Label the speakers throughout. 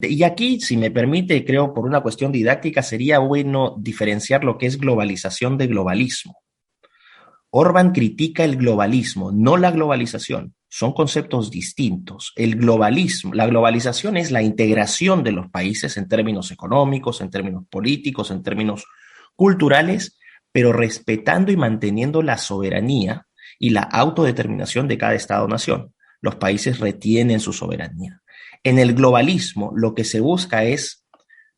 Speaker 1: Y aquí, si me permite, creo por una cuestión didáctica, sería bueno diferenciar lo que es globalización de globalismo. Orbán critica el globalismo, no la globalización. Son conceptos distintos. El globalismo, la globalización es la integración de los países en términos económicos, en términos políticos, en términos culturales, pero respetando y manteniendo la soberanía y la autodeterminación de cada Estado-nación. Los países retienen su soberanía. En el globalismo, lo que se busca es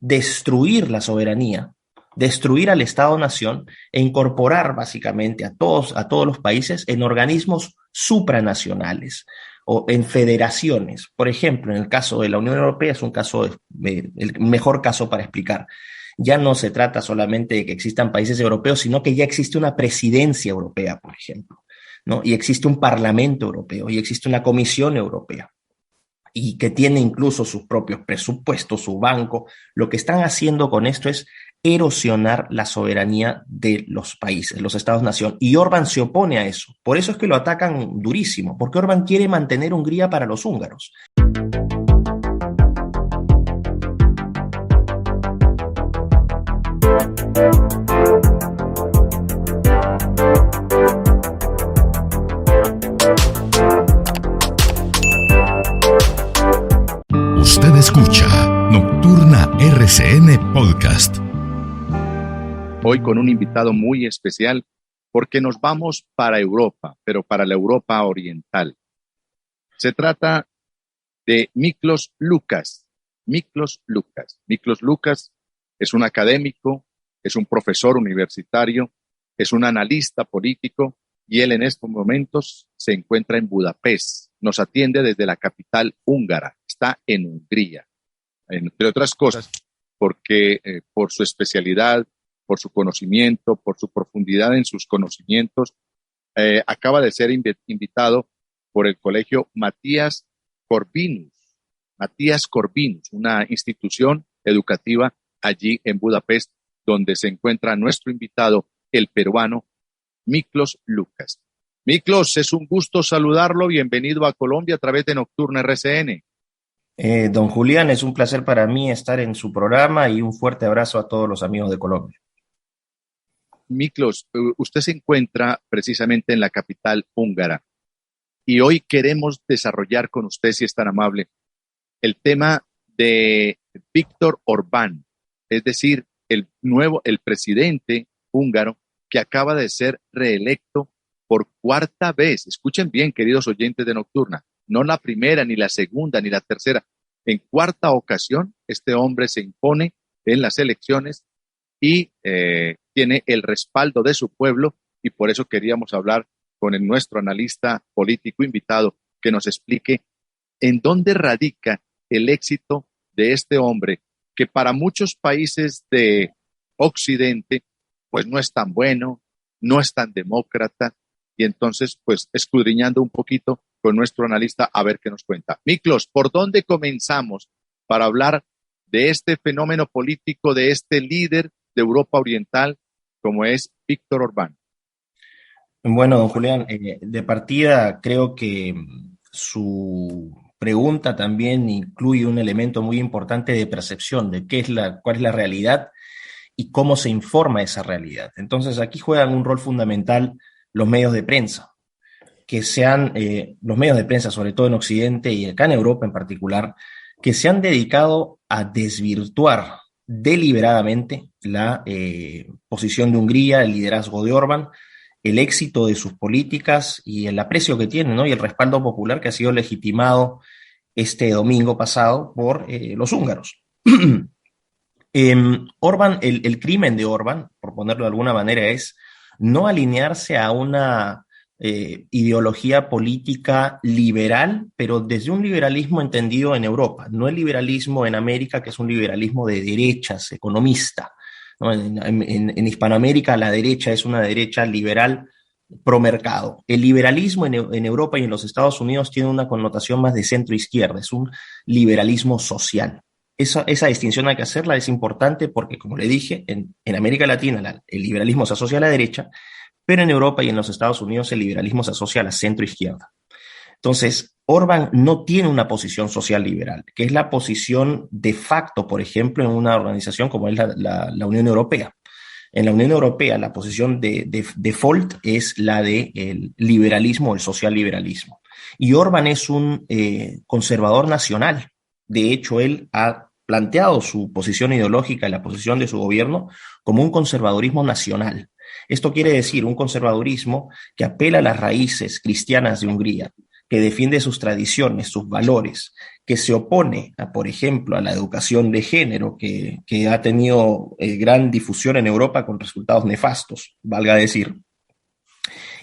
Speaker 1: destruir la soberanía, destruir al Estado-nación e incorporar básicamente a todos los países en organismos supranacionales o en federaciones. Por ejemplo, en el caso de la Unión Europea es un caso, el mejor caso para explicar. Ya no se trata solamente de que existan países europeos, sino que ya existe una presidencia europea, por ejemplo, ¿no? Y existe un Parlamento europeo y existe una Comisión Europea y que tiene incluso sus propios presupuestos, su banco. Lo que están haciendo con esto es erosionar la soberanía de los países, los estados-nación. Y Orbán se opone a eso. Por eso es que lo atacan durísimo, porque Orbán quiere mantener Hungría para los húngaros.
Speaker 2: Usted escucha Nocturna RCN Podcast.
Speaker 3: Hoy con un invitado muy especial porque nos vamos para Europa, pero para la Europa oriental. Se trata de Miklos Lukas. Miklos Lukas. Miklos Lukas es un académico, es un profesor universitario, es un analista político y él en estos momentos se encuentra en Budapest. Nos atiende desde la capital húngara. Está en Hungría, entre otras cosas, porque por su especialidad, por su conocimiento, por su profundidad en sus conocimientos, acaba de ser invitado por el colegio Matías Corvinus, una institución educativa allí en Budapest, donde se encuentra nuestro invitado, el peruano Miklos Lukas. Miklos, es un gusto saludarlo. Bienvenido a Colombia a través de Nocturna RCN.
Speaker 1: Don Julián, es un placer para mí estar en su programa y un fuerte abrazo a todos los amigos de Colombia.
Speaker 3: Miklos, usted se encuentra precisamente en la capital húngara y hoy queremos desarrollar con usted, si es tan amable, el tema de Viktor Orbán, es decir, el presidente húngaro que acaba de ser reelecto por cuarta vez. Escuchen bien, queridos oyentes de Nocturna, no la primera, ni la segunda, ni la tercera. En cuarta ocasión, este hombre se impone en las elecciones y tiene el respaldo de su pueblo, y por eso queríamos hablar con nuestro analista político invitado que nos explique en dónde radica el éxito de este hombre, que para muchos países de Occidente, pues no es tan bueno, no es tan demócrata, y entonces, pues escudriñando un poquito con nuestro analista, a ver qué nos cuenta. Miklos, ¿por dónde comenzamos para hablar de este fenómeno político, de este líder de Europa Oriental, como es Viktor Orbán?
Speaker 1: Bueno, don Julián, de partida creo que su pregunta también incluye un elemento muy importante de percepción de cuál es la realidad y cómo se informa esa realidad. Entonces aquí juegan un rol fundamental los medios de prensa, que sean los medios de prensa, sobre todo en Occidente y acá en Europa en particular, que se han dedicado a desvirtuar deliberadamente la posición de Hungría, el liderazgo de Orbán, el éxito de sus políticas y el aprecio que tiene, ¿no? Y el respaldo popular que ha sido legitimado este domingo pasado por los húngaros. Orbán, el crimen de Orbán, por ponerlo de alguna manera, es no alinearse a una ideología política liberal, pero desde un liberalismo entendido en Europa, no el liberalismo en América, que es un liberalismo de derechas, economista, ¿no? En Hispanoamérica la derecha es una derecha liberal pro mercado. El liberalismo en Europa y en los Estados Unidos tiene una connotación más de centro-izquierda, es un liberalismo social. Esa distinción hay que hacerla, es importante porque, como le dije, en América Latina el liberalismo se asocia a la derecha, pero en Europa y en los Estados Unidos el liberalismo se asocia a la centro-izquierda. Entonces, Orbán no tiene una posición social liberal, que es la posición de facto, por ejemplo, en una organización como es la Unión Europea. En la Unión Europea, la posición de default es la del liberalismo, el socialliberalismo. Y Orbán es un conservador nacional. De hecho, él ha planteado su posición ideológica y la posición de su gobierno como un conservadurismo nacional. Esto quiere decir un conservadurismo que apela a las raíces cristianas de Hungría, que defiende sus tradiciones, sus valores, que se opone, por ejemplo, a la educación de género, que ha tenido gran difusión en Europa con resultados nefastos, valga decir,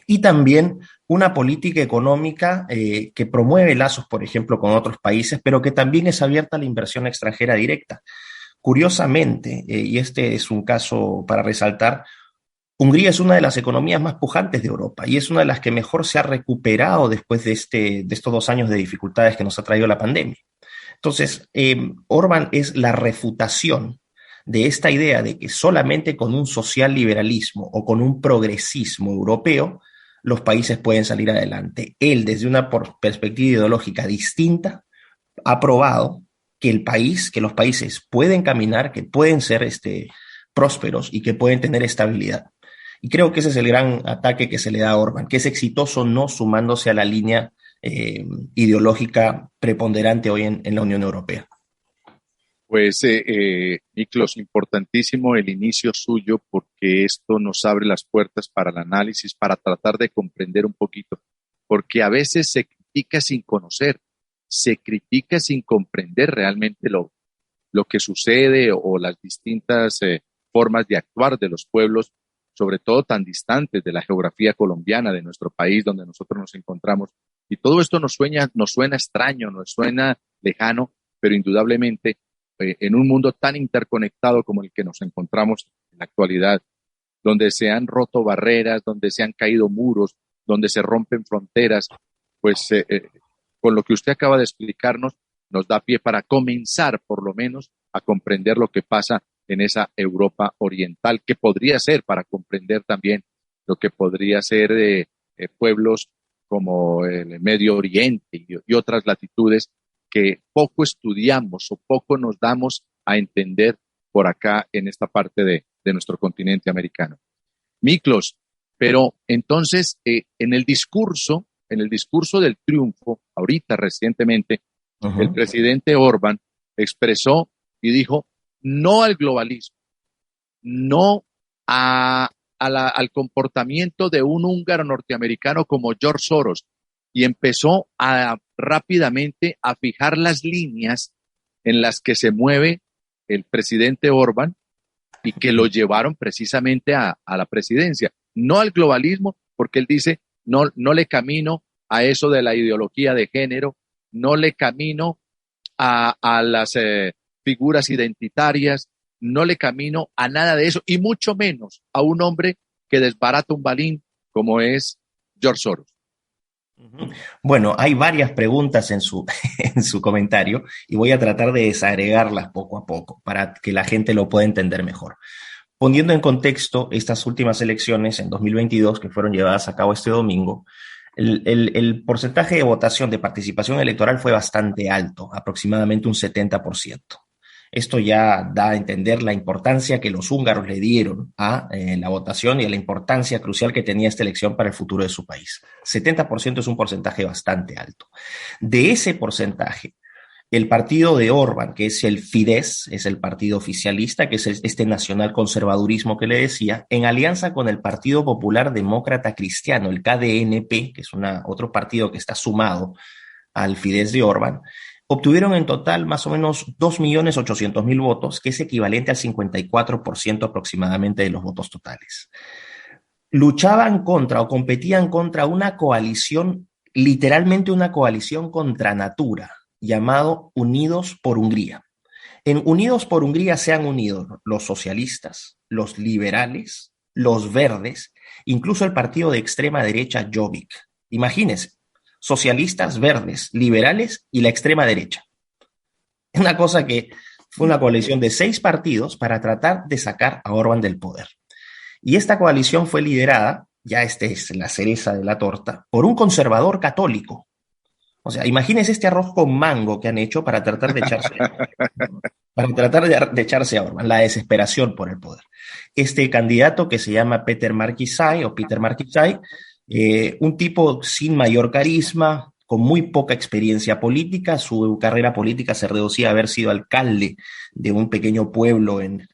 Speaker 1: y también una política económica que promueve lazos, por ejemplo, con otros países, pero que también es abierta a la inversión extranjera directa. Curiosamente, y este es un caso para resaltar, Hungría es una de las economías más pujantes de Europa y es una de las que mejor se ha recuperado después de estos 2 años de dificultades que nos ha traído la pandemia. Entonces, Orbán es la refutación de esta idea de que solamente con un social liberalismo o con un progresismo europeo los países pueden salir adelante. Él, desde una perspectiva ideológica distinta, ha probado que los países pueden caminar, que pueden ser prósperos y que pueden tener estabilidad. Y creo que ese es el gran ataque que se le da a Orbán, que es exitoso no sumándose a la línea ideológica preponderante hoy en la Unión Europea.
Speaker 3: Pues, Miklos, importantísimo el inicio suyo porque esto nos abre las puertas para el análisis, para tratar de comprender un poquito, porque a veces se critica sin conocer, se critica sin comprender realmente lo que sucede o las distintas formas de actuar de los pueblos, sobre todo tan distantes de la geografía colombiana, de nuestro país donde nosotros nos encontramos. Y todo esto nos suena extraño, nos suena lejano, pero indudablemente en un mundo tan interconectado como el que nos encontramos en la actualidad, donde se han roto barreras, donde se han caído muros, donde se rompen fronteras, pues con lo que usted acaba de explicarnos, nos da pie para comenzar por lo menos a comprender lo que pasa en esa Europa oriental, que podría ser para comprender también lo que podría ser pueblos como el Medio Oriente y otras latitudes que poco estudiamos o poco nos damos a entender por acá en esta parte de nuestro continente americano. Miklos, pero entonces en el discurso del triunfo, ahorita recientemente, el presidente Orbán expresó y dijo no al globalismo, no al comportamiento de un húngaro norteamericano como George Soros, y empezó rápidamente a fijar las líneas en las que se mueve el presidente Orbán y que lo llevaron precisamente a la presidencia. No al globalismo, porque él dice, no le camino a eso de la ideología de género, no le camino a las figuras identitarias, no le camino a nada de eso, y mucho menos a un hombre que desbarata un balín como es George Soros.
Speaker 1: Bueno, hay varias preguntas en su comentario y voy a tratar de desagregarlas poco a poco para que la gente lo pueda entender mejor. Poniendo en contexto estas últimas elecciones en 2022 que fueron llevadas a cabo este domingo, el porcentaje de votación de participación electoral fue bastante alto, aproximadamente un 70%. Esto ya da a entender la importancia que los húngaros le dieron a la votación y a la importancia crucial que tenía esta elección para el futuro de su país. 70% es un porcentaje bastante alto. De ese porcentaje, el partido de Orbán, que es el Fidesz, es el partido oficialista, que es este nacional conservadurismo que le decía, en alianza con el Partido Popular Demócrata Cristiano, el KDNP, que es otro partido que está sumado al Fidesz de Orbán, obtuvieron en total más o menos 2.800.000 votos, que es equivalente al 54% aproximadamente de los votos totales. Luchaban contra o competían contra una coalición, literalmente una coalición contra natura, llamado Unidos por Hungría. En Unidos por Hungría se han unido los socialistas, los liberales, los verdes, incluso el partido de extrema derecha Jobbik. Imagínense, socialistas, verdes, liberales y la extrema derecha. Una cosa que fue una coalición de 6 partidos para tratar de sacar a Orbán del poder. Y esta coalición fue liderada, ya esta es la cereza de la torta, por un conservador católico. O sea, imagínense este arroz con mango que han hecho para tratar de echarse, de echarse a Orbán, la desesperación por el poder. Este candidato que se llama Peter Markizai, un tipo sin mayor carisma, con muy poca experiencia política. Su carrera política se reducía a haber sido alcalde de un pequeño pueblo en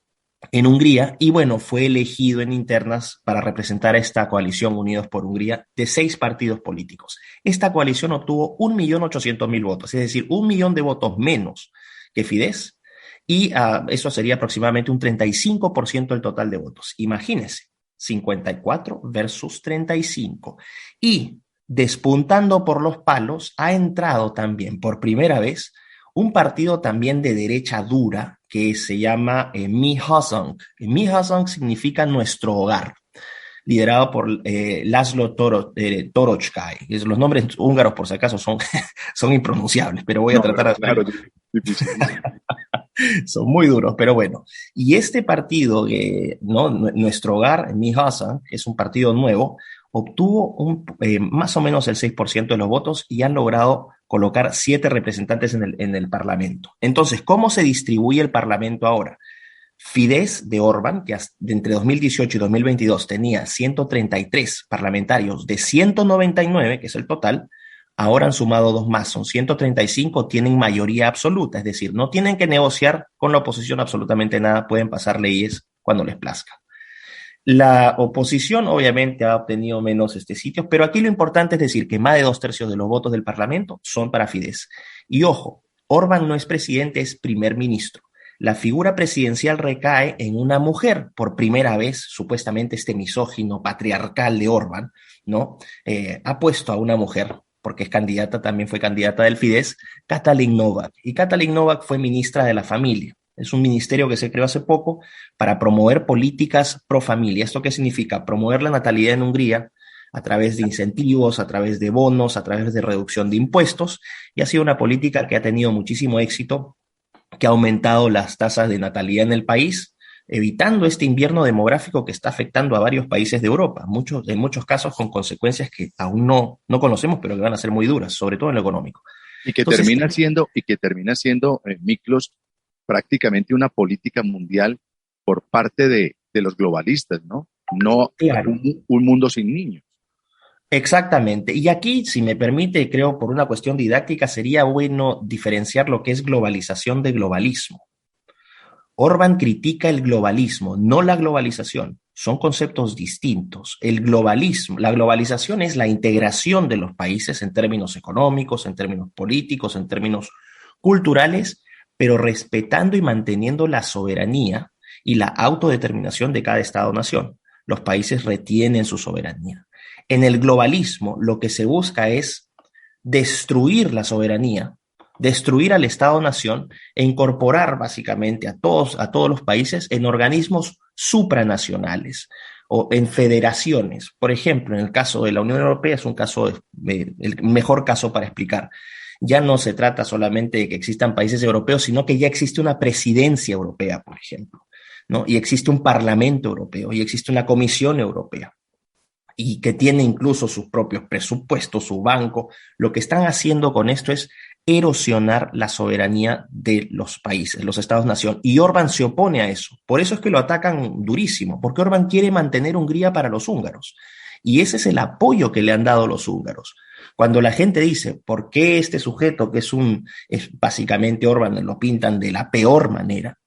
Speaker 1: Hungría, y bueno, fue elegido en internas para representar a esta coalición Unidos por Hungría de 6 partidos políticos. Esta coalición obtuvo 1.800.000 votos, es decir, 1.000.000 de votos menos que Fidesz, y eso sería aproximadamente un 35% del total de votos. Imagínense, 54 versus 35. Y despuntando por los palos, ha entrado también por primera vez un partido también de derecha dura que se llama Mi Hozsong. Mi Hozsong significa nuestro hogar, liderado por Laszlo Torocskai. Los nombres húngaros, por si acaso, son impronunciables, pero voy a tratar de hacerlo.
Speaker 3: Claro, difícil.
Speaker 1: Son muy duros, pero bueno. Y este partido, ¿no? Nuestro hogar, Mi Hozsong, es un partido nuevo, obtuvo más o menos el 6% de los votos y han logrado colocar 7 representantes en el Parlamento. Entonces, ¿cómo se distribuye el Parlamento ahora? Fidesz de Orbán, que entre 2018 y 2022 tenía 133 parlamentarios de 199, que es el total, ahora han sumado 2 más, son 135, tienen mayoría absoluta, es decir, no tienen que negociar con la oposición absolutamente nada, pueden pasar leyes cuando les plazca. La oposición obviamente ha obtenido menos sitios, pero aquí lo importante es decir que más de 2/3 de los votos del Parlamento son para Fidesz. Y ojo, Orbán no es presidente, es primer ministro. La figura presidencial recae en una mujer, por primera vez, supuestamente este misógino patriarcal de Orbán, ¿no? Ha puesto a una mujer, porque es candidata, también fue candidata del Fidesz, Katalin Novak. Y Katalin Novak fue ministra de la familia. Es un ministerio que se creó hace poco para promover políticas pro familia. ¿Esto qué significa? Promover la natalidad en Hungría a través de incentivos, a través de bonos, a través de reducción de impuestos, y ha sido una política que ha tenido muchísimo éxito, que ha aumentado las tasas de natalidad en el país, evitando este invierno demográfico que está afectando a varios países de Europa, en muchos casos con consecuencias que aún no conocemos, pero que van a ser muy duras, sobre todo en lo económico.
Speaker 3: Y que termina siendo, Miklos, prácticamente una política mundial por parte de los globalistas, ¿no? No
Speaker 1: claro.
Speaker 3: un mundo sin niños.
Speaker 1: Exactamente. Y aquí, si me permite, creo por una cuestión didáctica, sería bueno diferenciar lo que es globalización de globalismo. Orbán critica el globalismo, no la globalización. Son conceptos distintos. El globalismo, la globalización es la integración de los países en términos económicos, en términos políticos, en términos culturales, pero respetando y manteniendo la soberanía y la autodeterminación de cada Estado-nación. Los países retienen su soberanía. En el globalismo, lo que se busca es destruir la soberanía, destruir al Estado-nación e incorporar básicamente a todos los países en organismos supranacionales o en federaciones. Por ejemplo, en el caso de la Unión Europea es un caso, el mejor caso para explicar. Ya no se trata solamente de que existan países europeos, sino que ya existe una presidencia europea, por ejemplo, ¿no? Y existe un Parlamento Europeo y existe una Comisión Europea, y que tiene incluso sus propios presupuestos, su banco. Lo que están haciendo con esto es erosionar la soberanía de los países, los Estados-nación, y Orbán se opone a eso. Por eso es que lo atacan durísimo, porque Orbán quiere mantener Hungría para los húngaros, y ese es el apoyo que le han dado los húngaros. Cuando la gente dice, ¿por qué este sujeto que es básicamente Orbán, lo pintan de la peor manera?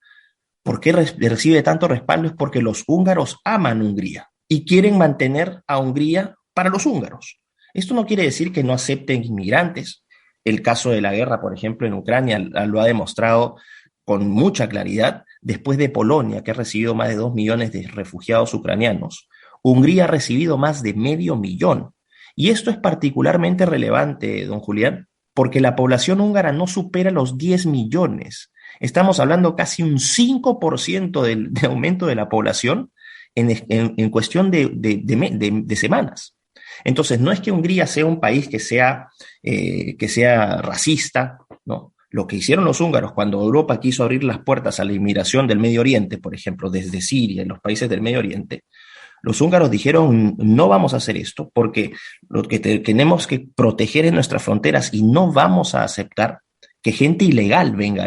Speaker 1: ¿Por qué recibe tanto respaldo? Es porque los húngaros aman Hungría y quieren mantener a Hungría para los húngaros. Esto no quiere decir que no acepten inmigrantes. El caso de la guerra, por ejemplo, en Ucrania lo ha demostrado con mucha claridad. Después de Polonia, que ha recibido más de 2 millones de refugiados ucranianos, Hungría ha recibido más de 500.000. Y esto es particularmente relevante, don Julián, porque la población húngara no supera los 10 millones. Estamos hablando casi un 5% de aumento de la población en cuestión de semanas. Entonces, no es que Hungría sea un país que sea racista, no. Lo que hicieron los húngaros cuando Europa quiso abrir las puertas a la inmigración del Medio Oriente, por ejemplo, desde Siria y los países del Medio Oriente, Los húngaros dijeron, no vamos a hacer esto porque lo que tenemos que proteger en nuestras fronteras y no vamos a aceptar que gente ilegal venga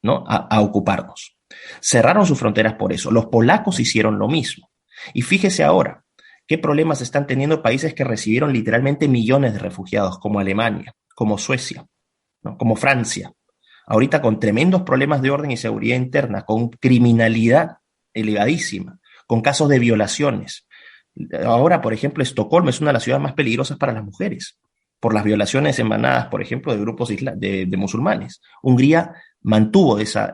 Speaker 1: ¿no? a ocuparnos. Cerraron sus fronteras por eso. Los polacos hicieron lo mismo. Y fíjese ahora, qué problemas están teniendo países que recibieron literalmente millones de refugiados, como Alemania, como Suecia, ¿no? Como Francia. Ahorita con tremendos problemas de orden y seguridad interna, con criminalidad elevadísima, con casos de violaciones. Ahora, por ejemplo, Estocolmo es una de las ciudades más peligrosas para las mujeres, por las violaciones emanadas, por ejemplo, de grupos de musulmanes. Hungría mantuvo esa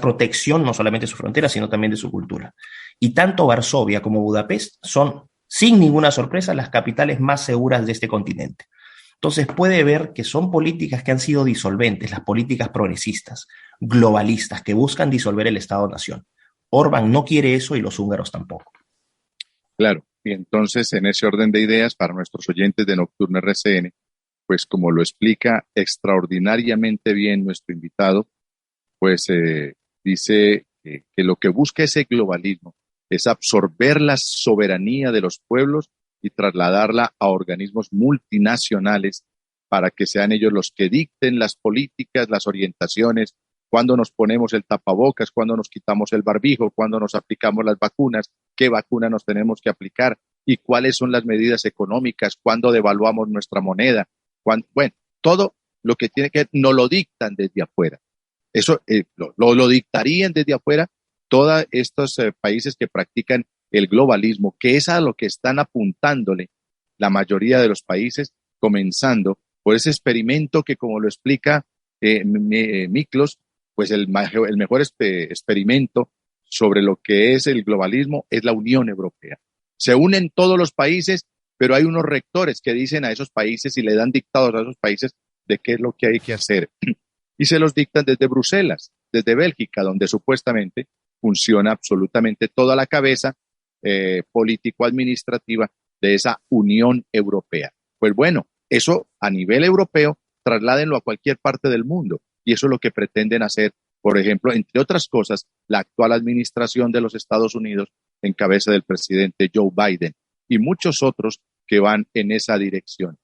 Speaker 1: protección, no solamente de su frontera, sino también de su cultura. Y tanto Varsovia como Budapest son, sin ninguna sorpresa, las capitales más seguras de este continente. Entonces puede ver que son políticas que han sido disolventes, las políticas progresistas, globalistas, que buscan disolver el Estado-nación. Orbán no quiere eso y los húngaros tampoco.
Speaker 3: Claro, y entonces en ese orden de ideas, para nuestros oyentes de Nocturna RCN, pues como lo explica extraordinariamente bien nuestro invitado, pues dice que lo que busca ese globalismo es absorber la soberanía de los pueblos y trasladarla a organismos multinacionales para que sean ellos los que dicten las políticas, las orientaciones, cuándo nos ponemos el tapabocas, cuándo nos quitamos el barbijo, cuándo nos aplicamos las vacunas, qué vacuna nos tenemos que aplicar y cuáles son las medidas económicas, cuándo devaluamos nuestra moneda. Bueno, todo lo que tiene que nos lo dictan desde afuera. Eso lo dictarían desde afuera todos estos países que practican el globalismo, que es a lo que están apuntándole la mayoría de los países, comenzando por ese experimento que, como lo explica Miklos, pues el mejor experimento sobre lo que es el globalismo es la Unión Europea. Se unen todos los países, pero hay unos rectores que dicen a esos países y le dan dictados a esos países de qué es lo que hay que hacer. Y se los dictan desde Bruselas, desde Bélgica, donde supuestamente funciona absolutamente toda la cabeza político-administrativa de esa Unión Europea. Pues bueno, eso a nivel europeo, trasládenlo a cualquier parte del mundo. Y eso es lo que pretenden hacer, por ejemplo, entre otras cosas, la actual administración de los Estados Unidos en cabeza del presidente Joe Biden y muchos otros que van en esa dirección.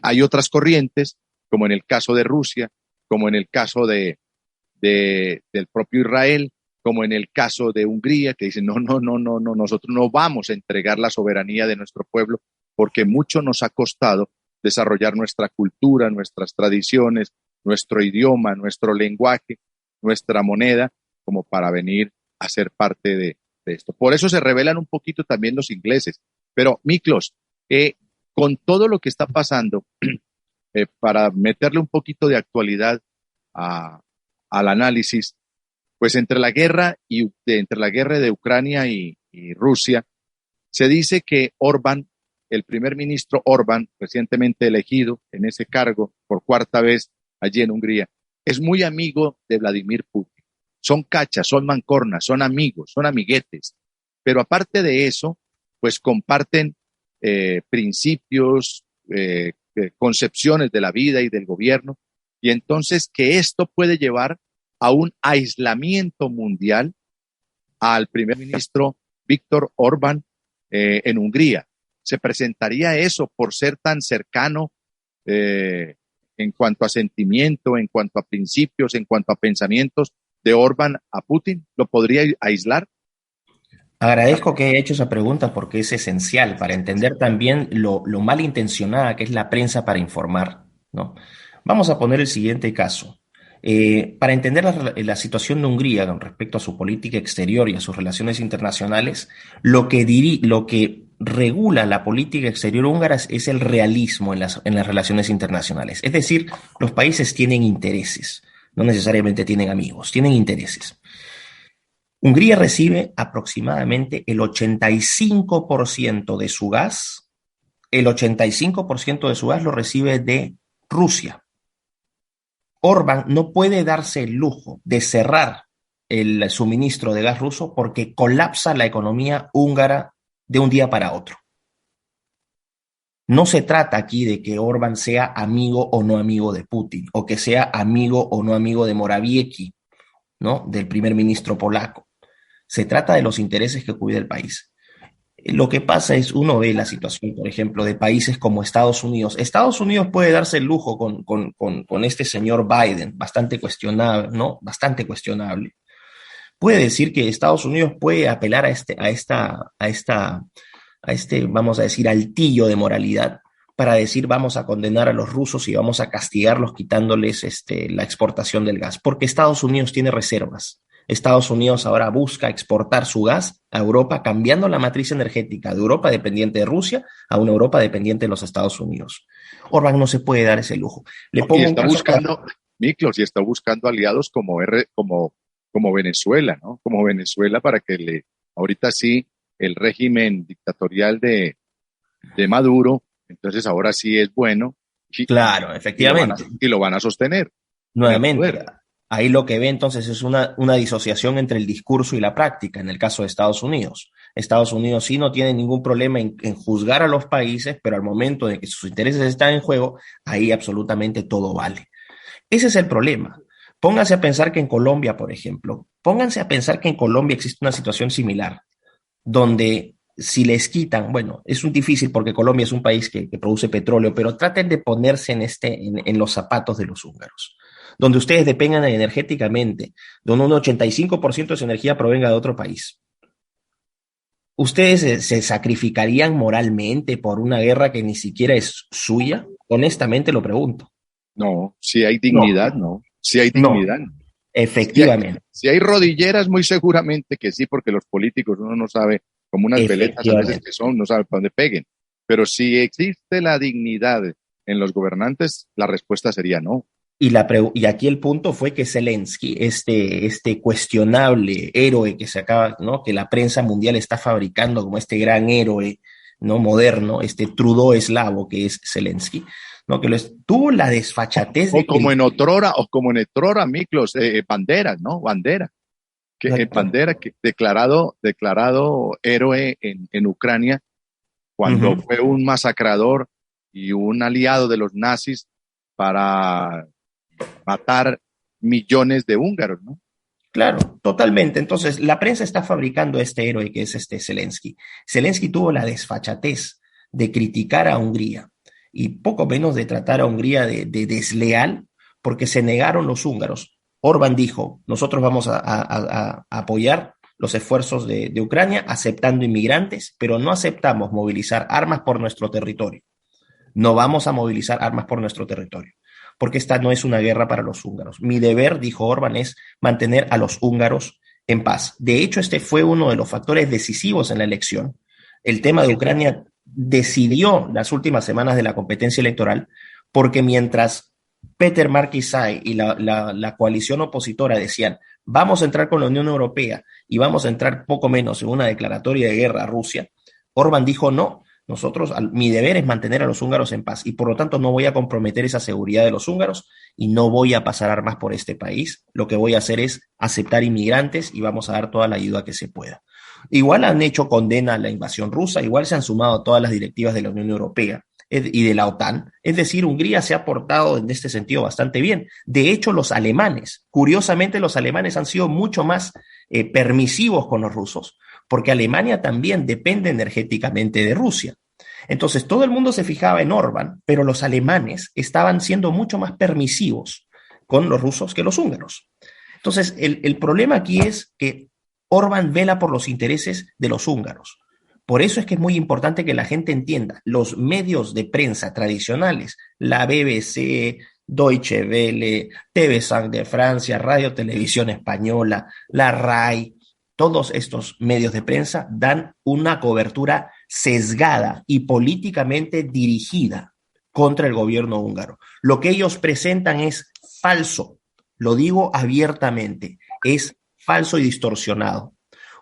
Speaker 3: Hay otras corrientes, como en el caso de Rusia, como en el caso del propio Israel, como en el caso de Hungría, que dicen, no, nosotros no vamos a entregar la soberanía de nuestro pueblo porque mucho nos ha costado desarrollar nuestra cultura, nuestras tradiciones, nuestro idioma, nuestro lenguaje, nuestra moneda, como para venir a ser parte de esto. Por eso se rebelan un poquito también los ingleses. Pero, Miklos, con todo lo que está pasando, para meterle un poquito de actualidad al análisis, pues entre la guerra de Ucrania y Rusia, se dice que Orbán, el primer ministro Orbán, recientemente elegido en ese cargo por cuarta vez allí en Hungría, es muy amigo de Vladimir Putin. Son cachas, son mancornas, son amigos, son amiguetes. Pero aparte de eso, pues comparten principios, concepciones de la vida y del gobierno. Y entonces que esto puede llevar a un aislamiento mundial al primer ministro Viktor Orbán en Hungría. ¿Se presentaría eso por ser tan cercano en cuanto a sentimiento, en cuanto a principios, en cuanto a pensamientos de Orbán a Putin? ¿Lo podría aislar?
Speaker 1: Agradezco que haya hecho esa pregunta porque es esencial para entender también lo malintencionada que es la prensa para informar, ¿no? Vamos a poner el siguiente caso. Para entender la situación de Hungría con respecto a su política exterior y a sus relaciones internacionales, lo que regula la política exterior húngara es el realismo en las relaciones internacionales. Es decir, los países tienen intereses, no necesariamente tienen amigos, tienen intereses. Hungría recibe aproximadamente el 85% de su gas, lo recibe de Rusia. Orbán no puede darse el lujo de cerrar el suministro de gas ruso porque colapsa la economía húngara de un día para otro. No se trata aquí de que Orbán sea amigo o no amigo de Putin, o que sea amigo o no amigo de Morawiecki, ¿no? Del primer ministro polaco. Se trata de los intereses que cuida el país. Lo que pasa es, uno ve la situación, por ejemplo, de países como Estados Unidos. Estados Unidos puede darse el lujo con este señor Biden, bastante cuestionable, ¿no? Bastante cuestionable. Puede decir que Estados Unidos puede apelar a este, vamos a decir, altillo de moralidad para decir vamos a condenar a los rusos y vamos a castigarlos quitándoles la exportación del gas, porque Estados Unidos tiene reservas. Estados Unidos ahora busca exportar su gas a Europa, cambiando la matriz energética de Europa dependiente de Rusia a una Europa dependiente de los Estados Unidos. Orbán no se puede dar ese lujo. Le pongo
Speaker 3: Y
Speaker 1: un
Speaker 3: está
Speaker 1: caso
Speaker 3: buscando, Miklos, y está buscando aliados como Venezuela, ¿no? Como Venezuela para que ahorita sí, el régimen dictatorial de Maduro, entonces ahora sí es bueno
Speaker 1: claro, efectivamente.
Speaker 3: y lo van a sostener en el
Speaker 1: Nuevamente,
Speaker 3: poder.
Speaker 1: ahí lo que ve entonces es una disociación entre el discurso y la práctica, en el caso de Estados Unidos. Estados Unidos sí no tiene ningún problema en juzgar a los países, pero al momento de que sus intereses están en juego, ahí absolutamente todo vale. Ese es el problema. Pónganse a pensar que en Colombia, por ejemplo, pónganse a pensar que en Colombia existe una situación similar, donde si les quitan, bueno, es un difícil porque Colombia es un país que produce petróleo, pero traten de ponerse en los zapatos de los húngaros, donde ustedes dependan energéticamente, donde un 85% de su energía provenga de otro país. ¿Ustedes se sacrificarían moralmente por una guerra que ni siquiera es suya? Honestamente lo pregunto.
Speaker 3: No, si hay
Speaker 1: No,
Speaker 3: dignidad, no. Si hay
Speaker 1: no,
Speaker 3: dignidad.
Speaker 1: efectivamente,
Speaker 3: Si hay rodilleras, muy seguramente que sí, porque los políticos uno no sabe, como unas veletas a veces
Speaker 1: efectivamente.
Speaker 3: que son, no sabe para dónde peguen. Pero si existe la dignidad en los gobernantes, la respuesta sería no.
Speaker 1: Y aquí el punto fue que Zelensky, este cuestionable héroe que se acaba, ¿no? Que la prensa mundial está fabricando como este gran héroe, ¿no? Moderno, este Trudeau eslavo que es Zelensky, ¿no? Tuvo la desfachatez de
Speaker 3: O como en Etrora, Miklos, Banderas, ¿no? Bandera, que declarado héroe en Ucrania, cuando
Speaker 1: Ujú.
Speaker 3: fue un masacrador y un aliado de los nazis para matar millones de húngaros, ¿no?
Speaker 1: Claro, totalmente. Entonces, la prensa está fabricando este héroe que es este Zelensky. Zelensky tuvo la desfachatez de criticar a Hungría y poco menos de tratar a Hungría de desleal porque se negaron los húngaros. Orbán dijo, nosotros vamos a apoyar los esfuerzos de Ucrania aceptando inmigrantes, pero no aceptamos movilizar armas por nuestro territorio. No vamos a movilizar armas por nuestro territorio, porque esta no es una guerra para los húngaros. Mi deber, dijo Orbán, es mantener a los húngaros en paz. De hecho, este fue uno de los factores decisivos en la elección. El tema de Ucrania decidió las últimas semanas de la competencia electoral, porque mientras Peter Markizai y la coalición opositora decían, vamos a entrar con la Unión Europea y vamos a entrar poco menos en una declaratoria de guerra a Rusia, Orbán dijo no, mi deber es mantener a los húngaros en paz y por lo tanto no voy a comprometer esa seguridad de los húngaros y no voy a pasar armas por este país. Lo que voy a hacer es aceptar inmigrantes y vamos a dar toda la ayuda que se pueda. Igual han hecho condena a la invasión rusa, igual se han sumado a todas las directivas de la Unión Europea y de la OTAN. Es decir, Hungría se ha portado en este sentido bastante bien. De hecho, los alemanes, curiosamente los alemanes han sido mucho más permisivos con los rusos, porque Alemania también depende energéticamente de Rusia. Entonces, todo el mundo se fijaba en Orbán, pero los alemanes estaban siendo mucho más permisivos con los rusos que los húngaros. Entonces, el problema aquí es que Orbán vela por los intereses de los húngaros. Por eso es que es muy importante que la gente entienda, los medios de prensa tradicionales, la BBC, Deutsche Welle, TV5 de Francia, Radio Televisión Española, la RAI, todos estos medios de prensa dan una cobertura sesgada y políticamente dirigida contra el gobierno húngaro. Lo que ellos presentan es falso, lo digo abiertamente, es falso y distorsionado.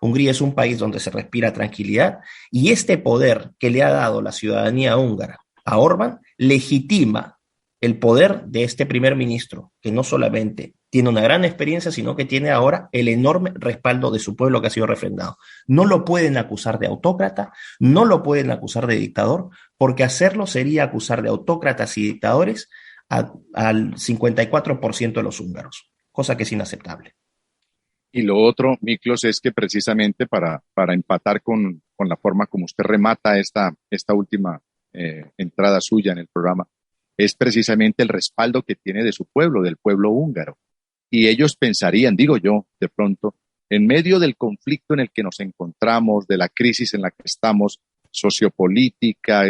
Speaker 1: Hungría es un país donde se respira tranquilidad y este poder que le ha dado la ciudadanía húngara a Orbán legitima el poder de este primer ministro, que no solamente tiene una gran experiencia, sino que tiene ahora el enorme respaldo de su pueblo que ha sido refrendado. No lo pueden acusar de autócrata, no lo pueden acusar de dictador, porque hacerlo sería acusar de autócratas y dictadores al 54% de los húngaros, cosa que es inaceptable.
Speaker 3: Y lo otro, Miklos, es que precisamente para empatar con la forma como usted remata esta última entrada suya en el programa, es precisamente el respaldo que tiene de su pueblo, del pueblo húngaro. Y ellos pensarían, digo yo, de pronto, en medio del conflicto en el que nos encontramos, de la crisis en la que estamos, sociopolítica,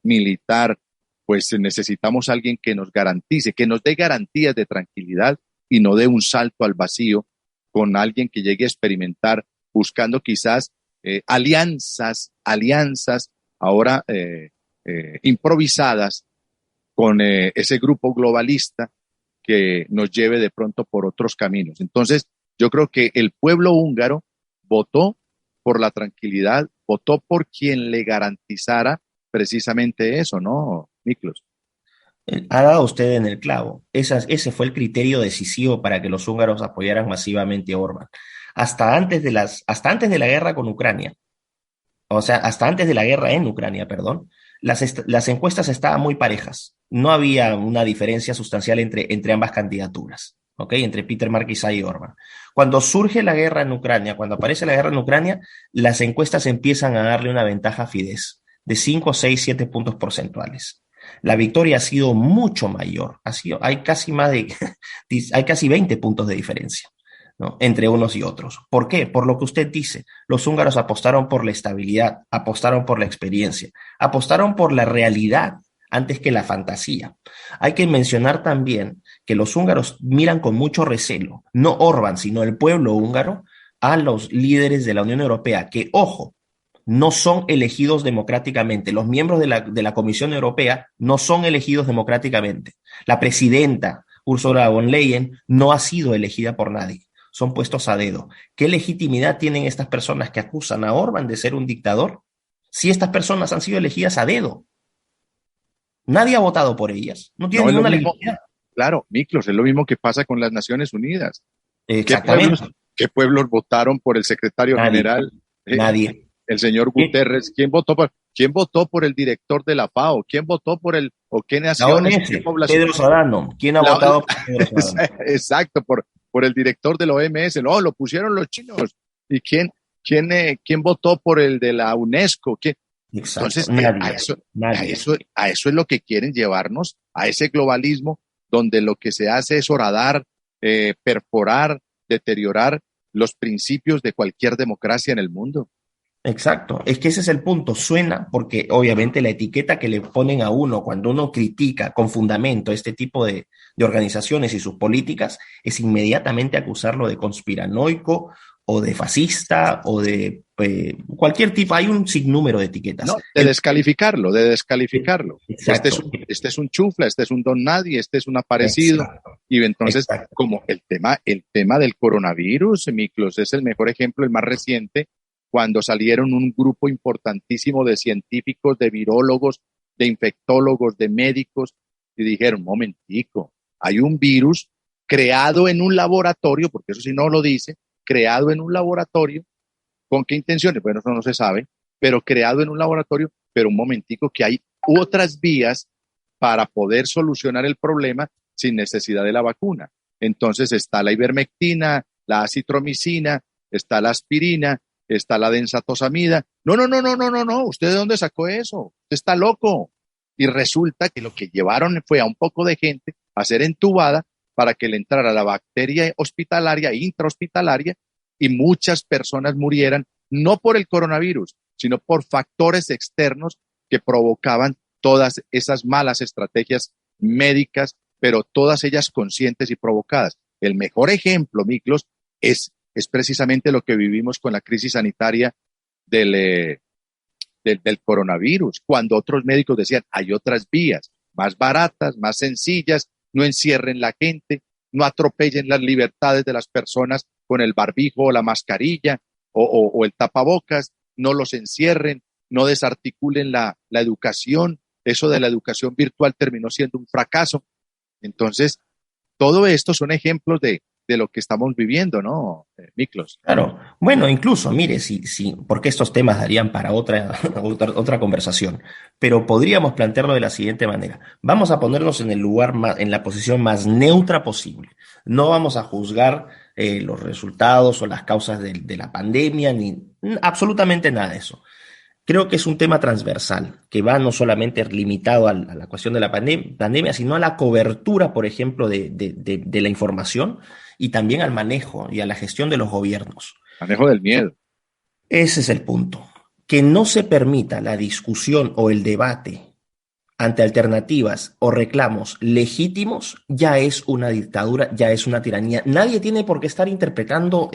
Speaker 3: militar, pues necesitamos a alguien que nos garantice, que nos dé garantías de tranquilidad y no dé un salto al vacío con alguien que llegue a experimentar buscando quizás alianzas ahora improvisadas con ese grupo globalista que nos lleve de pronto por otros caminos. Entonces, yo creo que el pueblo húngaro votó por la tranquilidad, votó por quien le garantizara precisamente eso, ¿no, Miklos?
Speaker 1: Ha dado usted en el clavo. Ese fue el criterio decisivo para que los húngaros apoyaran masivamente a Orbán. Hasta antes de la guerra con Ucrania, o sea, hasta antes de la guerra en Ucrania, perdón, las encuestas estaban muy parejas. No había una diferencia sustancial entre ambas candidaturas, ¿ok? Entre Peter Markizai y Orbán. Cuando surge la guerra en Ucrania, cuando aparece la guerra en Ucrania, las encuestas empiezan a darle una ventaja a Fidesz de 5, 6, 7 puntos porcentuales. La victoria ha sido mucho mayor. Hay casi hay casi 20 puntos de diferencia, ¿no? Entre unos y otros. ¿Por qué? Por lo que usted dice. Los húngaros apostaron por la estabilidad, apostaron por la experiencia, apostaron por la realidad antes que la fantasía. Hay que mencionar también que los húngaros miran con mucho recelo, no Orbán, sino el pueblo húngaro, a los líderes de la Unión Europea, que, ojo, no son elegidos democráticamente. Los miembros de la Comisión Europea no son elegidos democráticamente. La presidenta Ursula von Leyen no ha sido elegida por nadie. Son puestos a dedo. ¿Qué legitimidad tienen estas personas que acusan a Orbán de ser un dictador si estas personas han sido elegidas a dedo? Nadie ha votado por ellas. No tienen ninguna legitimidad.
Speaker 3: Claro, Miklos, es lo mismo que pasa con las Naciones Unidas.
Speaker 1: Exactamente.
Speaker 3: ¿Qué pueblos votaron por el secretario general?
Speaker 1: Nadie.
Speaker 3: El señor Guterres. ¿Quién votó por el director de la FAO? ¿Quién votó por o qué naciones?
Speaker 1: La OMS, Pedro Solano. ¿Quién ha votado por Pedro Solano?
Speaker 3: Exacto, por el director de la OMS. No, lo pusieron los chinos. ¿Y quién votó por el de la UNESCO? ¿Quién?
Speaker 1: Exacto.
Speaker 3: Entonces, a eso es lo que quieren llevarnos, a ese globalismo donde lo que se hace es horadar, perforar, deteriorar los principios de cualquier democracia en el mundo.
Speaker 1: Exacto, es que ese es el punto, suena porque obviamente la etiqueta que le ponen a uno cuando uno critica con fundamento este tipo de organizaciones y sus políticas es inmediatamente acusarlo de conspiranoico o de fascista o de cualquier tipo, hay un sinnúmero de etiquetas.
Speaker 3: No, de descalificarlo.
Speaker 1: Exacto.
Speaker 3: Este es un chufla, este es un don nadie, este es un aparecido. Exacto. Y entonces, exacto, como el tema del coronavirus, Miklos, es el mejor ejemplo, el más reciente, cuando salieron un grupo importantísimo de científicos, de virólogos, de infectólogos, de médicos, y dijeron, momentico, hay un virus creado en un laboratorio, porque eso sí no lo dice, creado en un laboratorio, ¿con qué intenciones? Bueno, eso no se sabe, pero creado en un laboratorio, pero un momentico que hay otras vías para poder solucionar el problema sin necesidad de la vacuna. Entonces está la ivermectina, la acitromicina, está la aspirina, está la densatosamida. No. ¿Usted de dónde sacó eso? Usted está loco. Y resulta que lo que llevaron fue a un poco de gente a ser entubada para que le entrara la bacteria hospitalaria, intrahospitalaria, y muchas personas murieran, no por el coronavirus, sino por factores externos que provocaban todas esas malas estrategias médicas, pero todas ellas conscientes y provocadas. El mejor ejemplo, Miklos, es precisamente lo que vivimos con la crisis sanitaria del coronavirus, cuando otros médicos decían, hay otras vías, más baratas, más sencillas, no encierren la gente, no atropellen las libertades de las personas con el barbijo o la mascarilla o el tapabocas, no los encierren, no desarticulen la educación. Eso de la educación virtual terminó siendo un fracaso. Entonces, todo esto son ejemplos de lo que estamos viviendo, ¿no, Miklos?
Speaker 1: Claro. Bueno, incluso, mire, sí, porque estos temas darían para otra conversación, pero podríamos plantearlo de la siguiente manera. Vamos a ponernos en el lugar en la posición más neutra posible. No vamos a juzgar los resultados o las causas de la pandemia, ni absolutamente nada de eso. Creo que es un tema transversal, que va no solamente limitado a la cuestión de la pandemia, sino a la cobertura, por ejemplo, de la información y también al manejo y a la gestión de los gobiernos.
Speaker 3: Manejo del miedo.
Speaker 1: Ese es el punto. Que no se permita la discusión o el debate ante alternativas o reclamos legítimos ya es una dictadura, ya es una tiranía. Nadie tiene por qué estar interpretando,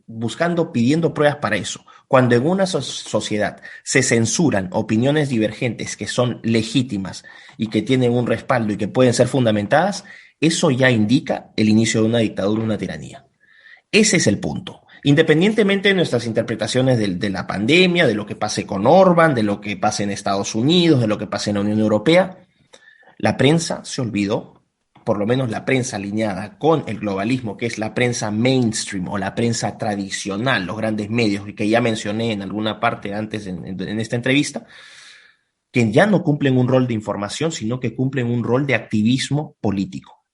Speaker 1: buscando, pidiendo pruebas para eso. Cuando en una sociedad se censuran opiniones divergentes que son legítimas y que tienen un respaldo y que pueden ser fundamentadas, eso ya indica el inicio de una dictadura, una tiranía. Ese es el punto. Independientemente de nuestras interpretaciones de la pandemia, de lo que pase con Orbán, de lo que pase en Estados Unidos, de lo que pase en la Unión Europea, la prensa se olvidó, por lo menos la prensa alineada con el globalismo, que es la prensa mainstream o la prensa tradicional, los grandes medios, y que ya mencioné en alguna parte antes en esta entrevista, que ya no cumplen un rol de información, sino que cumplen un rol de activismo político.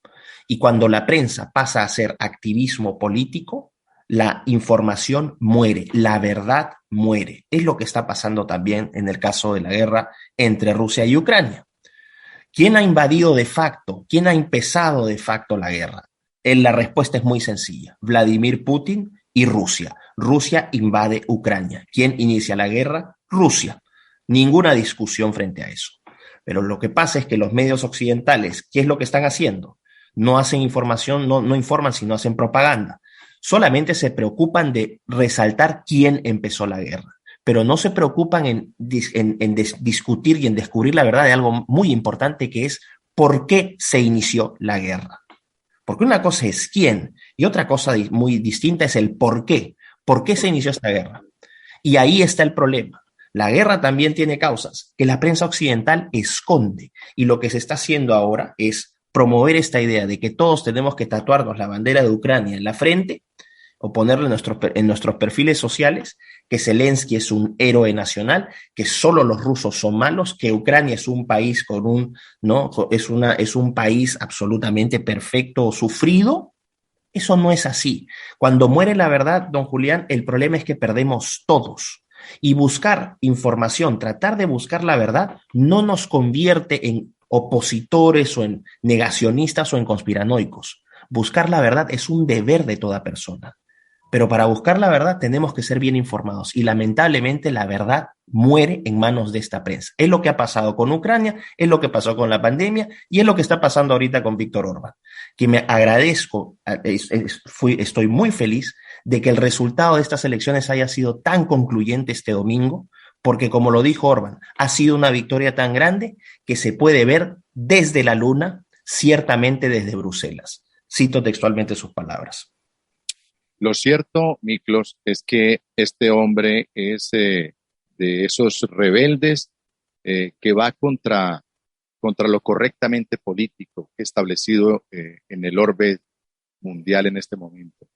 Speaker 1: Y cuando la prensa pasa a ser activismo político, la información muere, la verdad muere. Es lo que está pasando también en el caso de la guerra entre Rusia y Ucrania. ¿Quién ha invadido de facto? ¿Quién ha empezado de facto la guerra? La respuesta es muy sencilla. Vladimir Putin y Rusia. Rusia invade Ucrania. ¿Quién inicia la guerra? Rusia. Ninguna discusión frente a eso. Pero lo que pasa es que los medios occidentales, ¿qué es lo que están haciendo? No hacen información, no informan, sino hacen propaganda. Solamente se preocupan de resaltar quién empezó la guerra, pero no se preocupan en discutir y en descubrir la verdad de algo muy importante, que es por qué se inició la guerra. Porque una cosa es quién y otra cosa muy distinta es el por qué. ¿Por qué se inició esta guerra? Y ahí está el problema. La guerra también tiene causas que la prensa occidental esconde, y lo que se está haciendo ahora es promover esta idea de que todos tenemos que tatuarnos la bandera de Ucrania en la frente o ponerlo en nuestros perfiles sociales, que Zelensky es un héroe nacional, que solo los rusos son malos, que Ucrania es un país es un país absolutamente perfecto o sufrido. Eso no es así. Cuando muere la verdad, don Julián, el problema es que perdemos todos. Y buscar información, tratar de buscar la verdad, no nos convierte en opositores o en negacionistas o en conspiranoicos. Buscar la verdad es un deber de toda persona. Pero para buscar la verdad tenemos que ser bien informados, y lamentablemente la verdad muere en manos de esta prensa. Es lo que ha pasado con Ucrania, es lo que pasó con la pandemia y es lo que está pasando ahorita con Víctor Orbán, que me agradezco, estoy muy feliz de que el resultado de estas elecciones haya sido tan concluyente este domingo, porque como lo dijo Orbán, ha sido una victoria tan grande que se puede ver desde la luna, ciertamente desde Bruselas. Cito textualmente sus palabras.
Speaker 3: Lo cierto, Miklos, es que este hombre es de esos rebeldes que va contra lo correctamente político establecido en el orbe mundial en este momento.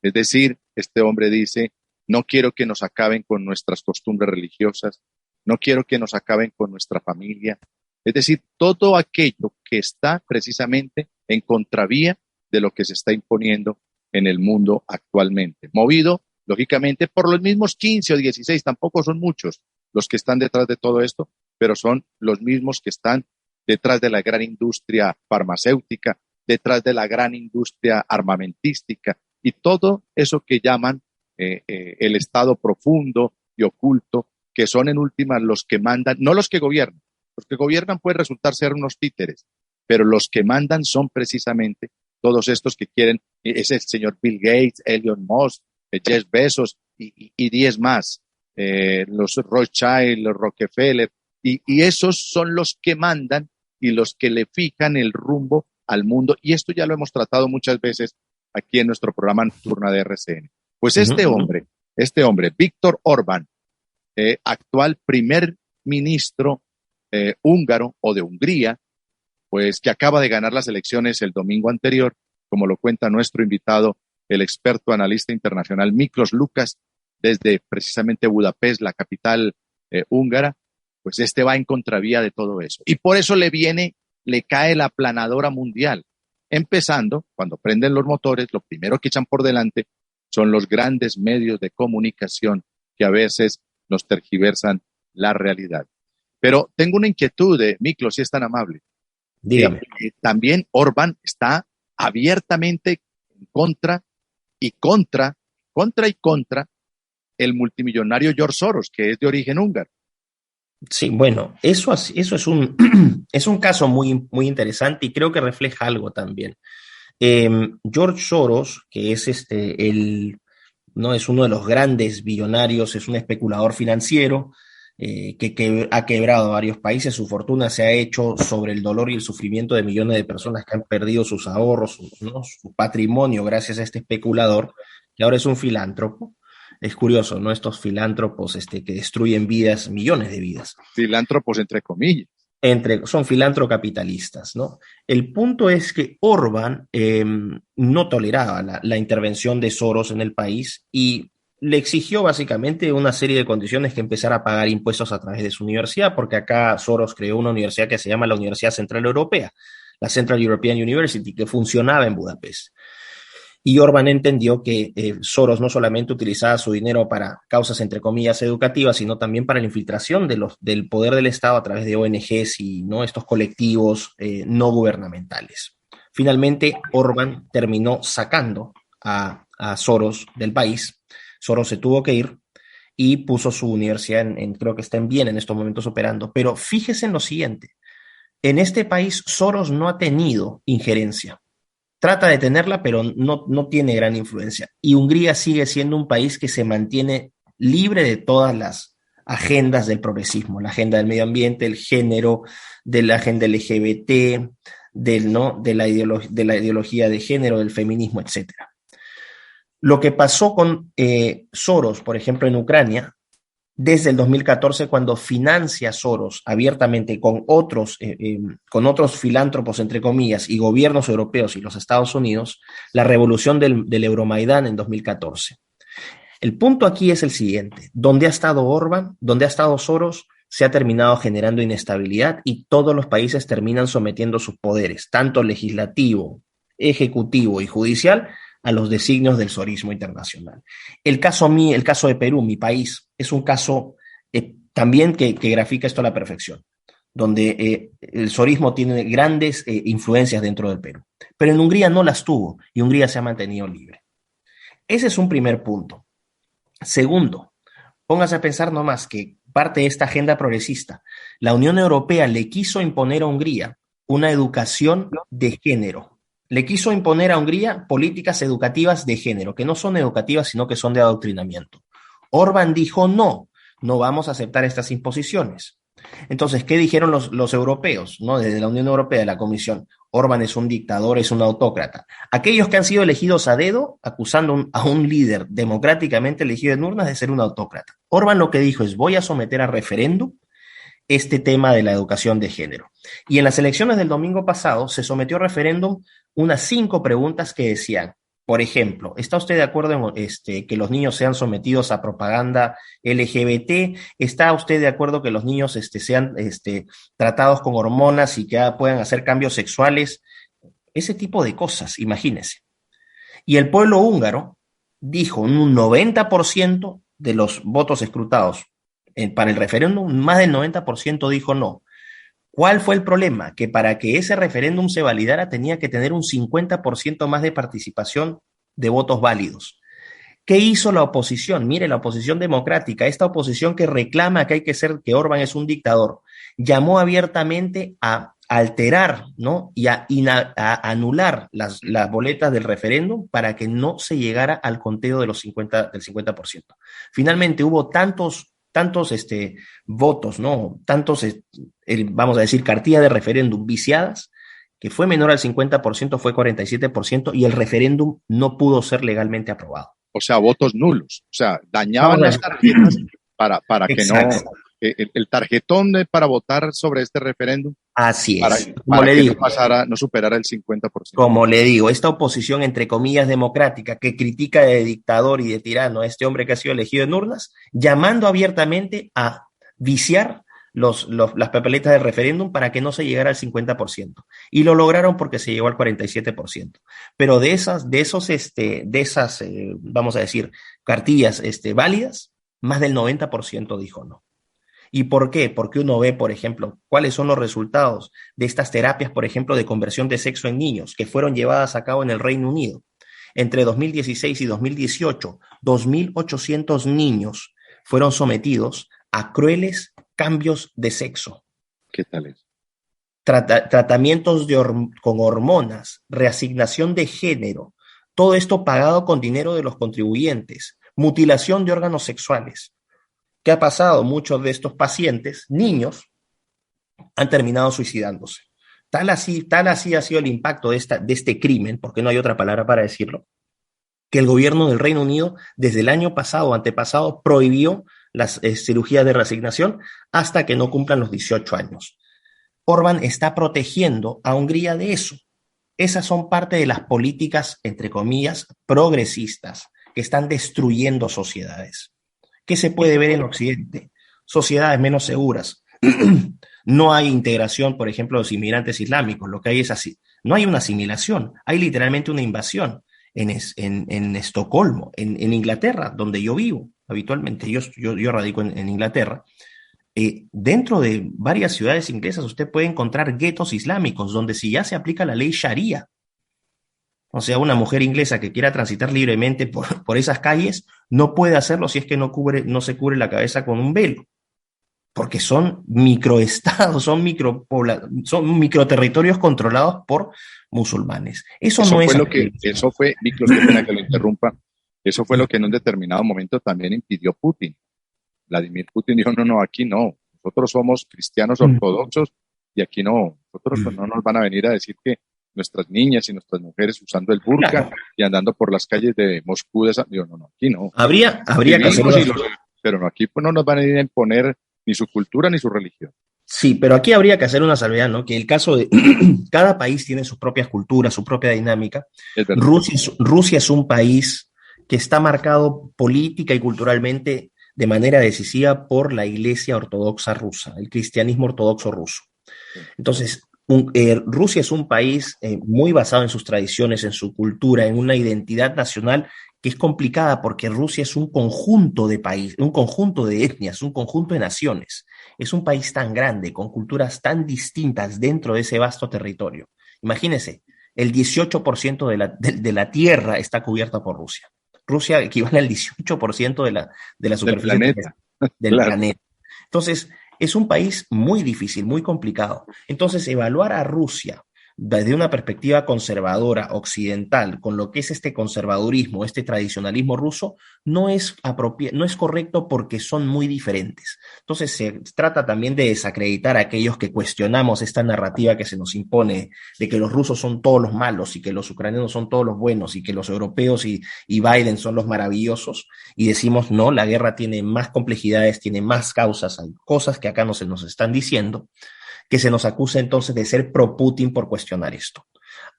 Speaker 3: Es decir, este hombre dice, no quiero que nos acaben con nuestras costumbres religiosas, no quiero que nos acaben con nuestra familia. Es decir, todo aquello que está precisamente en contravía de lo que se está imponiendo en el mundo actualmente, movido, lógicamente, por los mismos 15 o 16, tampoco son muchos los que están detrás de todo esto, pero son los mismos que están detrás de la gran industria farmacéutica, detrás de la gran industria armamentística y todo eso que llaman el Estado profundo y oculto, que son en última los que mandan, no los que gobiernan. Los que gobiernan pueden resultar ser unos títeres, pero los que mandan son precisamente todos estos que quieren, es el señor Bill Gates, Elon Musk, Jeff Bezos y 10 más, los Rothschild, los Rockefeller, y esos son los que mandan y los que le fijan el rumbo al mundo. Y esto ya lo hemos tratado muchas veces aquí en nuestro programa Nocturna de RCN. Pues este hombre, Víctor Orbán, actual primer ministro húngaro o de Hungría, pues que acaba de ganar las elecciones el domingo anterior, como lo cuenta nuestro invitado, el experto analista internacional Miklos Lukas, desde precisamente Budapest, la capital húngara, pues este va en contravía de todo eso. Y por eso le cae la aplanadora mundial, Empezando, cuando prenden los motores, lo primero que echan por delante son los grandes medios de comunicación que a veces nos tergiversan la realidad. Pero tengo una inquietud, Miklos, si es tan amable.
Speaker 1: Dígame.
Speaker 3: También Orbán está abiertamente en contra el multimillonario George Soros, que es de origen húngaro.
Speaker 1: Sí, bueno, eso es es un caso muy, muy interesante y creo que refleja algo también. George Soros, que es no es uno de los grandes billonarios, es un especulador financiero que ha quebrado varios países. Su fortuna se ha hecho sobre el dolor y el sufrimiento de millones de personas que han perdido sus ahorros, ¿no? Su patrimonio gracias a este especulador, que ahora es un filántropo. Es curioso, ¿no? Estos filántropos que destruyen vidas, millones de vidas.
Speaker 3: Filántropos entre comillas.
Speaker 1: Son filantrocapitalistas, ¿no? El punto es que Orbán no toleraba la intervención de Soros en el país y le exigió básicamente una serie de condiciones, que empezara a pagar impuestos a través de su universidad, porque acá Soros creó una universidad que se llama la Universidad Central Europea, la Central European University, que funcionaba en Budapest. Y Orbán entendió que Soros no solamente utilizaba su dinero para causas, entre comillas, educativas, sino también para la infiltración del poder del Estado a través de ONGs y, ¿no?, estos colectivos no gubernamentales. Finalmente, Orbán terminó sacando a Soros del país. Soros se tuvo que ir y puso su universidad creo que está en Viena en estos momentos operando. Pero fíjese en lo siguiente: en este país Soros no ha tenido injerencia. Trata de tenerla, pero no tiene gran influencia. Y Hungría sigue siendo un país que se mantiene libre de todas las agendas del progresismo, la agenda del medio ambiente, el género, de la agenda LGBT, de la ideología de género, del feminismo, etc. Lo que pasó con Soros, por ejemplo, en Ucrania, desde el 2014, cuando financia Soros abiertamente con otros filántropos, entre comillas, y gobiernos europeos y los Estados Unidos, la revolución del Euromaidán en 2014. El punto aquí es el siguiente: donde ha estado Orbán, donde ha estado Soros, se ha terminado generando inestabilidad y todos los países terminan sometiendo sus poderes, tanto legislativo, ejecutivo y judicial, a los designios del sorismo internacional. El caso de Perú, mi país, es un caso también que grafica esto a la perfección, donde el sorismo tiene grandes influencias dentro del Perú. Pero en Hungría no las tuvo y Hungría se ha mantenido libre. Ese es un primer punto. Segundo, póngase a pensar nomás que parte de esta agenda progresista, la Unión Europea le quiso imponer a Hungría una educación de género. Le quiso imponer a Hungría políticas educativas de género, que no son educativas, sino que son de adoctrinamiento. Orbán dijo no vamos a aceptar estas imposiciones. Entonces, ¿qué dijeron los europeos, ¿no?, desde la Unión Europea, de la Comisión? Orbán es un dictador, es un autócrata. Aquellos que han sido elegidos a dedo, acusando a un líder democráticamente elegido en urnas de ser un autócrata. Orbán lo que dijo es: voy a someter a referéndum este tema de la educación de género. Y en las elecciones del domingo pasado se sometió a referéndum unas 5 preguntas que decían, por ejemplo, ¿está usted de acuerdo en que los niños sean sometidos a propaganda LGBT? ¿Está usted de acuerdo que los niños sean tratados con hormonas y que puedan hacer cambios sexuales? Ese tipo de cosas, imagínese. Y el pueblo húngaro dijo, un 90% de los votos escrutados para el referéndum, más del 90% dijo no. ¿Cuál fue el problema? Que para que ese referéndum se validara tenía que tener un 50% más de participación de votos válidos. ¿Qué hizo la oposición? Mire, la oposición democrática, esta oposición que reclama que Orbán es un dictador, llamó abiertamente a alterar, ¿no?, y a anular las boletas del referéndum para que no se llegara al conteo del 50%. Finalmente hubo tantos votos, ¿no?, vamos a decir, cartillas de referéndum viciadas, que fue menor al 50%, fue 47%, y el referéndum no pudo ser legalmente aprobado.
Speaker 3: O sea, votos nulos. O sea, dañaban las tarjetas para que no... El tarjetón para votar sobre este referéndum.
Speaker 1: Así es.
Speaker 3: Para que no superara el 50%.
Speaker 1: Como le digo, esta oposición, entre comillas, democrática, que critica de dictador y de tirano a este hombre que ha sido elegido en urnas, llamando abiertamente a viciar las papeletas del referéndum para que no se llegara al 50%. Y lo lograron porque se llegó al 47%. Pero de esas, vamos a decir, cartillas válidas, más del 90% dijo no. ¿Y por qué? Porque uno ve, por ejemplo, cuáles son los resultados de estas terapias, por ejemplo, de conversión de sexo en niños, que fueron llevadas a cabo en el Reino Unido. Entre 2016 y 2018, 2.800 niños fueron sometidos a crueles cambios de sexo.
Speaker 3: ¿Qué tal es?
Speaker 1: Tratamientos con hormonas, reasignación de género, todo esto pagado con dinero de los contribuyentes, mutilación de órganos sexuales. ¿Qué ha pasado? Muchos de estos pacientes, niños, han terminado suicidándose. Tal así ha sido el impacto de este crimen, porque no hay otra palabra para decirlo, que el gobierno del Reino Unido, desde el año pasado o antepasado, prohibió las cirugías de reasignación hasta que no cumplan los 18 años. Orbán está protegiendo a Hungría de eso. Esas son parte de las políticas, entre comillas, progresistas, que están destruyendo sociedades. ¿Qué se puede ver en Occidente? Sociedades menos seguras. No hay integración, por ejemplo, de los inmigrantes islámicos. Lo que hay es así. No hay una asimilación, hay literalmente una invasión. En Estocolmo, en Inglaterra, donde yo vivo habitualmente, yo radico en Inglaterra, dentro de varias ciudades inglesas usted puede encontrar guetos islámicos, donde si ya se aplica la ley Sharia, o sea, una mujer inglesa que quiera transitar libremente por esas calles, no puede hacerlo si es que no se cubre la cabeza con un velo, porque son microestados, son microterritorios controlados por musulmanes. Eso no es...
Speaker 3: Eso fue, Miklos, qué pena que lo interrumpa, eso fue lo que en un determinado momento también impidió Putin. Vladimir Putin dijo, no, aquí no, nosotros somos cristianos ortodoxos y aquí no, nosotros no nos van a venir a decir que nuestras niñas y nuestras mujeres usando el burka, claro, y andando por las calles de Moscú, digo, no, aquí no.
Speaker 1: Habría que hacer...
Speaker 3: Pero no, aquí pues no nos van a ir a imponer ni su cultura ni su religión.
Speaker 1: Sí, pero aquí habría que hacer una salvedad, ¿no? Que el caso de cada país tiene sus propias culturas, su propia dinámica. Rusia es un país que está marcado política y culturalmente de manera decisiva por la Iglesia Ortodoxa rusa, el cristianismo ortodoxo ruso. Entonces, Rusia es un país muy basado en sus tradiciones, en su cultura, en una identidad nacional que es complicada porque Rusia es un conjunto de países, un conjunto de etnias, un conjunto de naciones. Es un país tan grande, con culturas tan distintas dentro de ese vasto territorio. Imagínense, el 18% de la tierra está cubierta por Rusia. Rusia equivale al 18% de la superficie del planeta. Entonces, es un país muy difícil, muy complicado. Entonces, evaluar a Rusia desde una perspectiva conservadora, occidental, con lo que es este conservadurismo, este tradicionalismo ruso, no es correcto porque son muy diferentes. Entonces, se trata también de desacreditar a aquellos que cuestionamos esta narrativa que se nos impone de que los rusos son todos los malos y que los ucranianos son todos los buenos y que los europeos y Biden son los maravillosos, y decimos, no, la guerra tiene más complejidades, tiene más causas, hay cosas que acá no se nos están diciendo, que se nos acusa entonces de ser pro-Putin por cuestionar esto.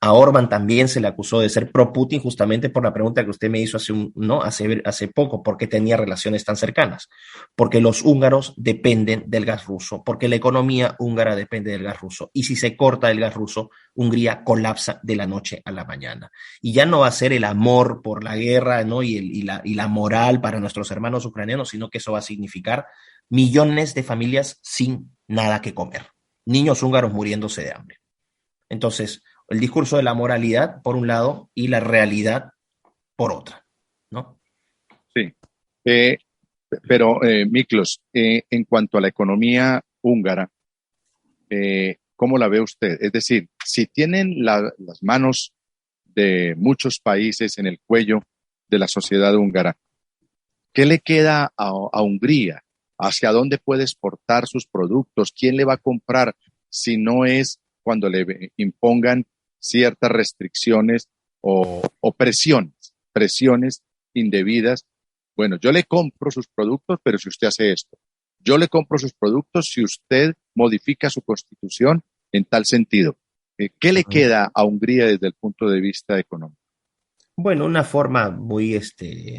Speaker 1: A Orbán también se le acusó de ser pro-Putin justamente por la pregunta que usted me hizo hace poco, ¿por qué tenía relaciones tan cercanas? Porque los húngaros dependen del gas ruso, porque la economía húngara depende del gas ruso, y si se corta el gas ruso, Hungría colapsa de la noche a la mañana. Y ya no va a ser el amor por la guerra, ¿no? y la moral para nuestros hermanos ucranianos, sino que eso va a significar millones de familias sin nada que comer. Niños húngaros muriéndose de hambre. Entonces, el discurso de la moralidad, por un lado, y la realidad, por otra, ¿no?
Speaker 3: Sí. Pero, Miklos, en cuanto a la economía húngara, ¿cómo la ve usted? Es decir, si tienen las manos de muchos países en el cuello de la sociedad húngara, ¿qué le queda a Hungría? ¿Hacia dónde puede exportar sus productos? ¿Quién le va a comprar si no es cuando le impongan ciertas restricciones o presiones indebidas? Bueno, yo le compro sus productos, pero si usted hace esto. Yo le compro sus productos si usted modifica su constitución en tal sentido. ¿Qué le queda a Hungría desde el punto de vista económico?
Speaker 1: Bueno, una forma muy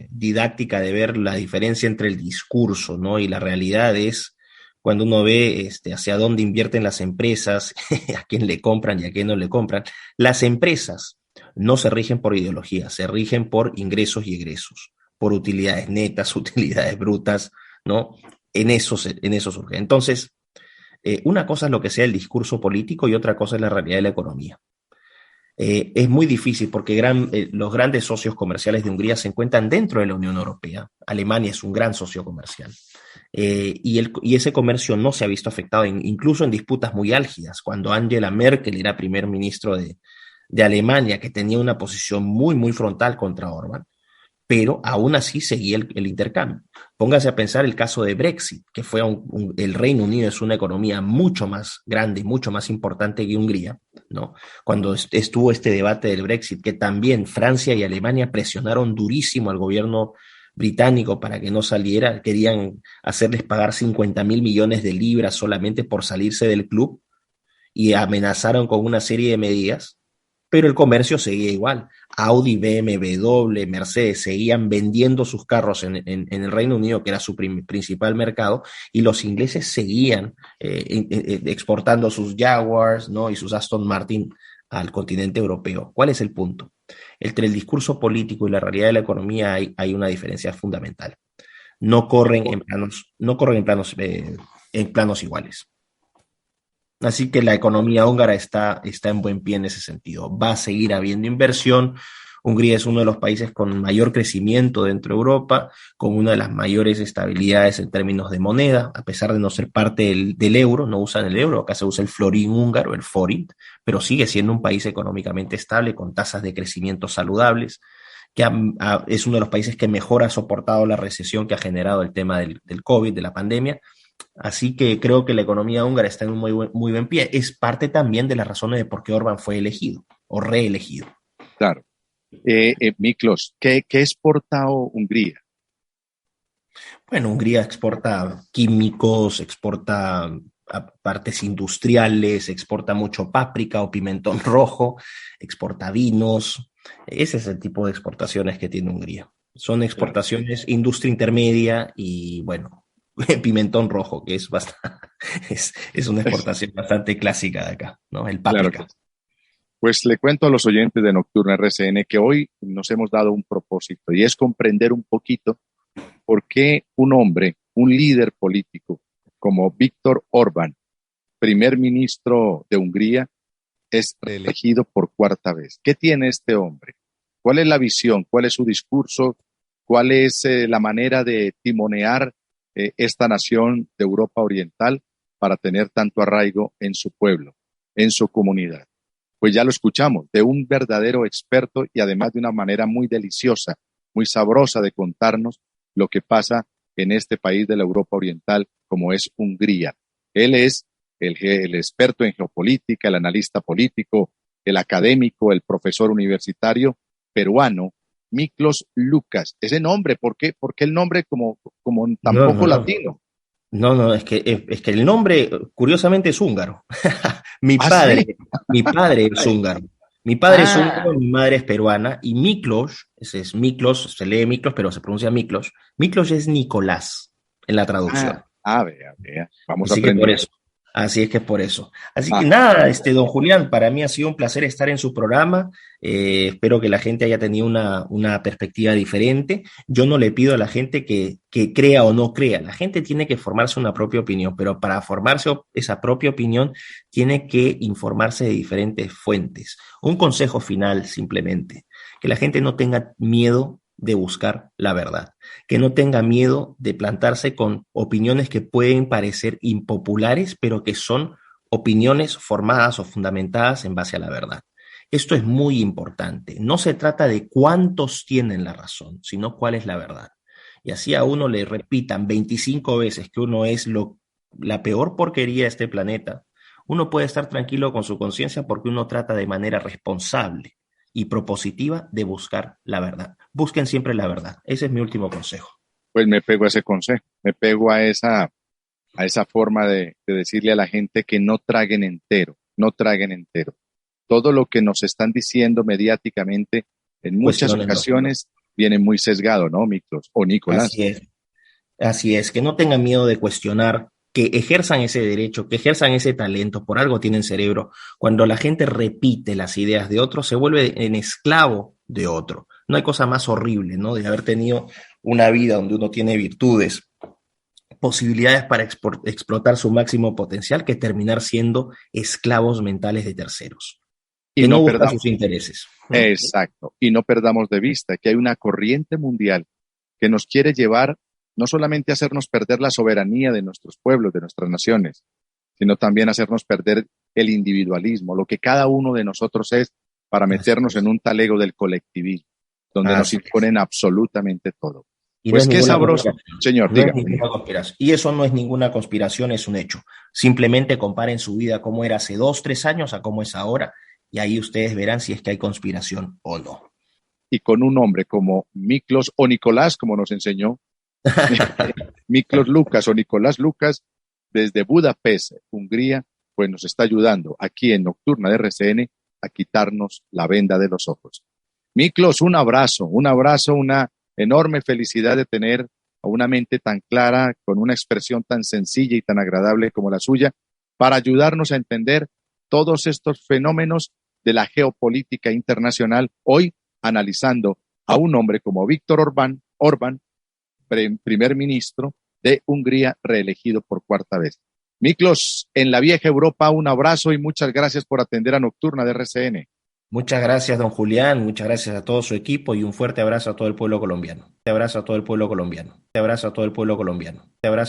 Speaker 1: didáctica de ver la diferencia entre el discurso, ¿no? y la realidad es cuando uno ve hacia dónde invierten las empresas, a quién le compran y a quién no le compran, las empresas no se rigen por ideología, se rigen por ingresos y egresos, por utilidades netas, utilidades brutas, ¿no? En eso surge. Entonces, una cosa es lo que sea el discurso político y otra cosa es la realidad de la economía. Es muy difícil porque los grandes socios comerciales de Hungría se encuentran dentro de la Unión Europea. Alemania es un gran socio comercial. Y ese comercio no se ha visto afectado, incluso en disputas muy álgidas. Cuando Angela Merkel era primer ministro de Alemania, que tenía una posición muy, muy frontal contra Orbán, pero aún así seguía el intercambio. Póngase a pensar el caso de Brexit, que fue el Reino Unido es una economía mucho más grande, mucho más importante que Hungría, ¿no? Cuando estuvo este debate del Brexit, que también Francia y Alemania presionaron durísimo al gobierno británico para que no saliera, querían hacerles pagar 50.000 millones de libras solamente por salirse del club y amenazaron con una serie de medidas, pero el comercio seguía igual. Audi, BMW, Mercedes seguían vendiendo sus carros en el Reino Unido, que era su principal mercado, y los ingleses seguían exportando sus Jaguars, ¿no? Y sus Aston Martin al continente europeo. ¿Cuál es el punto? Entre el discurso político y la realidad de la economía hay una diferencia fundamental. No corren en planos iguales. Así que la economía húngara está en buen pie en ese sentido. Va a seguir habiendo inversión. Hungría es uno de los países con mayor crecimiento dentro de Europa, con una de las mayores estabilidades en términos de moneda, a pesar de no ser parte del euro, no usan el euro, acá se usa el florín húngaro, el forint, pero sigue siendo un país económicamente estable, con tasas de crecimiento saludables, es uno de los países que mejor ha soportado la recesión que ha generado el tema del COVID, de la pandemia. Así que creo que la economía húngara está en un muy buen pie. Es parte también de las razones de por qué Orbán fue elegido o reelegido.
Speaker 3: Claro. Miklos, ¿qué exporta Hungría?
Speaker 1: Bueno, Hungría exporta químicos, exporta partes industriales, exporta mucho páprica o pimentón rojo, exporta vinos. Ese es el tipo de exportaciones que tiene Hungría. Son exportaciones, claro, industria intermedia y, bueno, pimentón rojo, que es una exportación bastante clásica de acá, ¿no? El páprica.
Speaker 3: Claro. Pues le cuento a los oyentes de Nocturna RCN que hoy nos hemos dado un propósito y es comprender un poquito por qué un hombre, un líder político como Viktor Orbán, primer ministro de Hungría, es reelegido por cuarta vez. ¿Qué tiene este hombre? ¿Cuál es la visión? ¿Cuál es su discurso? ¿Cuál es la manera de timonear esta nación de Europa Oriental para tener tanto arraigo en su pueblo, en su comunidad? Pues ya lo escuchamos, de un verdadero experto y además de una manera muy deliciosa, muy sabrosa de contarnos lo que pasa en este país de la Europa Oriental como es Hungría. Él es el experto en geopolítica, el analista político, el académico, el profesor universitario peruano, Miklos Lukas. Ese nombre, ¿por qué el nombre como tan poco latino?
Speaker 1: No, es que el nombre, curiosamente, es húngaro. Mi padre es húngaro. Mi padre es húngaro, mi madre es peruana, y Miklos, ese es Miklos, se lee Miklos, pero se pronuncia Miklos. Miklos es Nicolás en la traducción.
Speaker 3: Vea. Vamos a
Speaker 1: aprender.
Speaker 3: aprender.
Speaker 1: Por eso. Así es que es por eso. Así que nada, don Julián, para mí ha sido un placer estar en su programa. Espero que la gente haya tenido una perspectiva diferente. Yo no le pido a la gente que crea o no crea. La gente tiene que formarse una propia opinión, pero para formarse esa propia opinión tiene que informarse de diferentes fuentes. Un consejo final, simplemente, que la gente no tenga miedo de buscar la verdad, que no tenga miedo de plantarse con opiniones que pueden parecer impopulares, pero que son opiniones formadas o fundamentadas en base a la verdad. Esto es muy importante. No se trata de cuántos tienen la razón, sino cuál es la verdad. Y así a uno le repitan 25 veces que uno es la peor porquería de este planeta, uno puede estar tranquilo con su conciencia porque uno trata de manera responsable y propositiva de buscar la verdad. Busquen siempre la verdad. Ese es mi último consejo.
Speaker 3: Pues me pego a ese consejo, me pego a esa forma de decirle a la gente que no traguen entero. Todo lo que nos están diciendo mediáticamente en muchas ocasiones viene muy sesgado, ¿no, Miklos o Nicolás?
Speaker 1: Así es, que no tengan miedo de cuestionar que ejerzan ese derecho, que ejerzan ese talento, por algo tienen cerebro. Cuando la gente repite las ideas de otro, se vuelve en esclavo de otro. No hay cosa más horrible, ¿no? De haber tenido una vida donde uno tiene virtudes, posibilidades para explotar su máximo potencial, que terminar siendo esclavos mentales de terceros,
Speaker 3: Y
Speaker 1: que no
Speaker 3: no
Speaker 1: buscan
Speaker 3: perdamos,
Speaker 1: sus intereses.
Speaker 3: exacto, y no perdamos de vista que hay una corriente mundial que nos quiere llevar no solamente a hacernos perder la soberanía de nuestros pueblos, de nuestras naciones, sino también a hacernos perder el individualismo, lo que cada uno de nosotros es, para meternos en un talego del colectivismo, donde nos
Speaker 1: Así es.
Speaker 3: imponen absolutamente todo.
Speaker 1: Y no es
Speaker 3: Pues qué
Speaker 1: ninguna
Speaker 3: sabroso,
Speaker 1: conspiración.
Speaker 3: señor,
Speaker 1: No es
Speaker 3: dígame.
Speaker 1: ninguna conspiración. Y eso no es ninguna conspiración, es un hecho. Simplemente comparen su vida cómo era hace 2, 3 años a cómo es ahora, y ahí ustedes verán si es que hay conspiración o no.
Speaker 3: Y con un hombre como Miklos o Nicolás, como nos enseñó, Miklos Lucas o Nicolás Lucas, desde Budapest, Hungría, pues nos está ayudando aquí en Nocturna de RCN a quitarnos la venda de los ojos. Miklos, un abrazo, una enorme felicidad de tener a una mente tan clara, con una expresión tan sencilla y tan agradable como la suya, para ayudarnos a entender todos estos fenómenos de la geopolítica internacional, hoy analizando a un hombre como Víctor Orbán, primer ministro de Hungría, reelegido por cuarta vez. Miklos, en la vieja Europa, un abrazo y muchas gracias por atender a Nocturna de RCN.
Speaker 1: Muchas gracias, don Julián, muchas gracias a todo su equipo y un fuerte abrazo a todo el pueblo colombiano. Te abrazo a todo el pueblo colombiano. Te abrazo a todo el pueblo colombiano. Te abrazo.